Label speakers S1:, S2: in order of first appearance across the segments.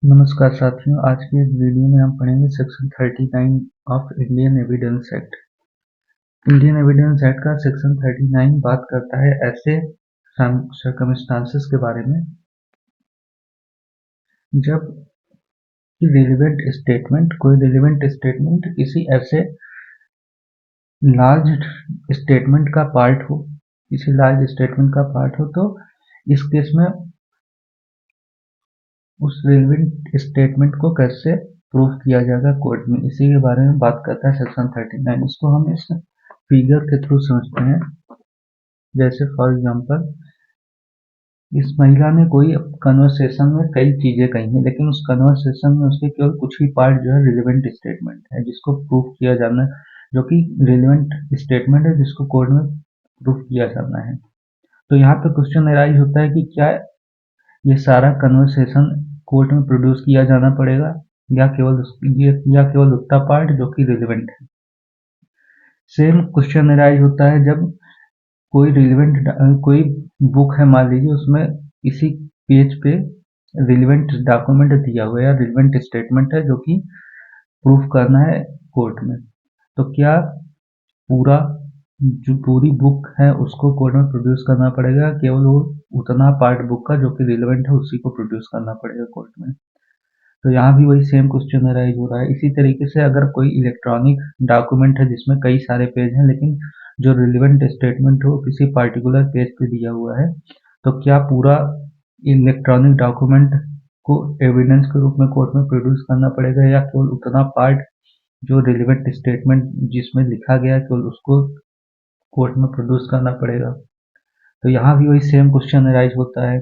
S1: नमस्कार साथियों, आज के इस वीडियो में हम पढ़ेंगे section 39 of Indian evidence act. Indian evidence act का सेक्शन 39 बात करता है ऐसे सर्कमस्टांसेस के बारे में जब कोई रिलेवेंट स्टेटमेंट किसी ऐसे लार्ज स्टेटमेंट का पार्ट हो तो इस केस में उस रेलेवेंट स्टेटमेंट को कैसे प्रूव किया जाएगा कोर्ट में, इसी के बारे में बात करता है सेक्शन 39। इसको हम इस फिगर के थ्रू समझते हैं। जैसे फॉर एग्जांपल, इस महिला ने कोई कन्वर्सेशन में कई चीजें कही हैं, लेकिन उस कन्वर्सेशन में उसके केवल कुछ ही पार्ट जो है रिलेवेंट स्टेटमेंट है, जिसको प्रूफ किया जाना है, जो कि रिलेवेंट स्टेटमेंट है जिसको कोर्ट में प्रूफ किया जाना है। तो यहाँ पे क्वेश्चन अराइज होता है कि क्या ये सारा कन्वर्सेशन कोर्ट में प्रोड्यूस किया जाना पड़ेगा या केवल उतना पार्ट जो कि रिलेवेंट है। सेम क्वेश्चन अराइज होता है जब कोई बुक है, मान लीजिए उसमें इसी पेज पे रिलेवेंट डॉक्यूमेंट दिया हुआ है या रिलेवेंट स्टेटमेंट है जो कि प्रूफ करना है कोर्ट में। तो क्या पूरी बुक है उसको कोर्ट में प्रोड्यूस करना पड़ेगा, केवल वो उतना पार्ट बुक का जो कि रिलेवेंट है उसी को प्रोड्यूस करना पड़ेगा कोर्ट में। तो यहाँ भी वही सेम क्वेश्चन अराइज हो रहा है। इसी तरीके से अगर कोई इलेक्ट्रॉनिक डॉक्यूमेंट है जिसमें कई सारे पेज हैं, लेकिन जो रिलेवेंट स्टेटमेंट हो किसी पार्टिकुलर पेज पे दिया हुआ है, तो क्या पूरा इलेक्ट्रॉनिक डॉक्यूमेंट को एविडेंस के रूप में कोर्ट में प्रोड्यूस करना पड़ेगा या केवल उतना पार्ट जो रिलेवेंट स्टेटमेंट जिसमें लिखा गया है केवल उसको कोर्ट में प्रोड्यूस करना पड़ेगा। तो यहाँ भी वही सेम क्वेश्चन अराइज होता है।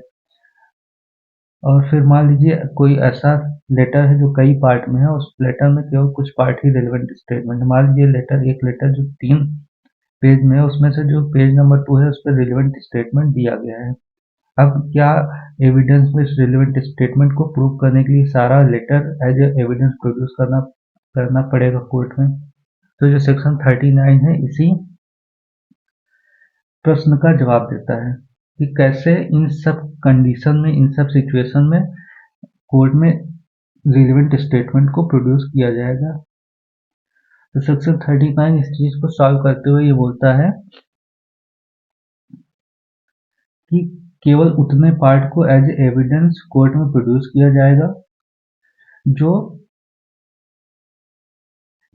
S1: और फिर मान लीजिए कोई ऐसा लेटर है जो कई पार्ट में है, उस लेटर में केवल कुछ पार्ट ही रिलेवेंट स्टेटमेंट। मान लीजिए एक लेटर जो 3 पेज में है, उसमें से जो पेज नंबर 2 है उस पर रिलेवेंट स्टेटमेंट दिया गया है। अब क्या एविडेंस में इस रिलेवेंट स्टेटमेंट को प्रूव करने के लिए सारा letter as a evidence produce करना पड़ेगा कोर्ट में। तो जो सेक्शन 39 है इसी प्रश्न का जवाब देता है कि कैसे इन सब कंडीशन में, इन सब सिचुएशन में कोर्ट में रिलेवेंट स्टेटमेंट को प्रोड्यूस किया जाएगा। तो सेक्शन 39 इस चीज को सॉल्व करते हुए ये बोलता है कि केवल उतने पार्ट को एज एविडेंस कोर्ट में प्रोड्यूस किया जाएगा जो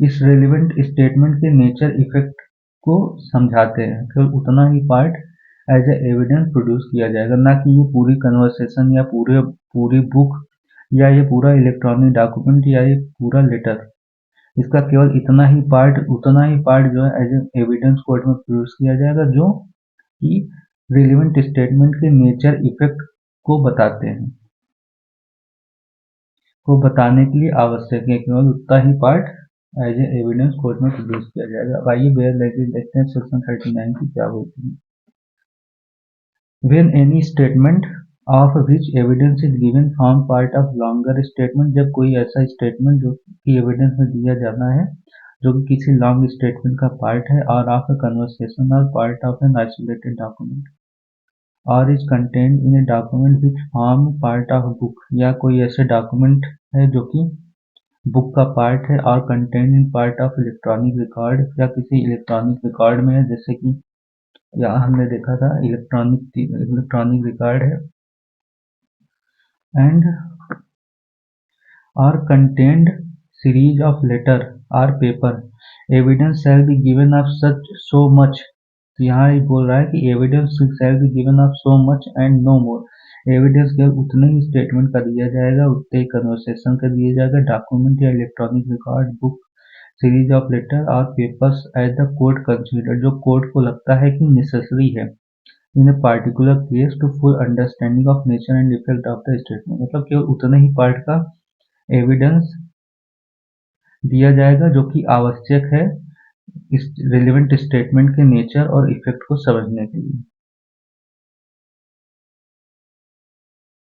S1: इस रेलेवेंट स्टेटमेंट के नेचर इफेक्ट को समझाते हैं। केवल उतना ही part as a evidence produce किया जाएगा, ना कि ये पूरी कन्वर्सेशन या पूरी बुक या ये पूरा इलेक्ट्रॉनिक डॉक्यूमेंट या ये पूरा लेटर। इसका केवल उतना ही पार्ट जो है एज ए एविडेंस कोर्ट में प्रोड्यूस किया जाएगा जो कि रिलेवेंट स्टेटमेंट के नेचर इफेक्ट को बताने के लिए आवश्यक है। केवल उतना ही part as a evidence court में प्रोड्यूस किया जाएगा। अब आइए बेयर लैंग्वेज देखते हैं सेक्शन 39 की क्या बोलती है। When any statement of which evidence is given form part of longer statement, जब कोई ऐसा स्टेटमेंट जो कि एविडेंस में दिया जाना है जो कि किसी लॉन्ग स्टेटमेंट का पार्ट है or of a conversation or part of an isolated document or is content in a document which form part of book, या कोई ऐसे डॉक्यूमेंट है जो कि बुक का पार्ट है और content in part of electronic record, या किसी इलेक्ट्रॉनिक रिकॉर्ड में है, जैसे कि यहाँ हमने देखा था इलेक्ट्रॉनिक रिकॉर्ड है, एंड और कंटेंट सीरीज ऑफ लेटर और paper, evidence shall be given of such so much. तो यहाँ ये बोल रहा है कि evidence shall be given of so much and no more. Evidence केवल उतने ही स्टेटमेंट का दिया जाएगा, उतने ही कन्वर्सेशन का दिया जाएगा, डॉक्यूमेंट या electronic record, book, series of letter or papers as the court consider, जो कोर्ट को लगता है कि नेसेसरी है in a particular case to full understanding of nature and effect of the statement. मतलब केवल उतने ही पार्ट का एविडेंस दिया जाएगा जो कि आवश्यक है इस रिलेवेंट स्टेटमेंट के नेचर और इफेक्ट को समझने के लिए।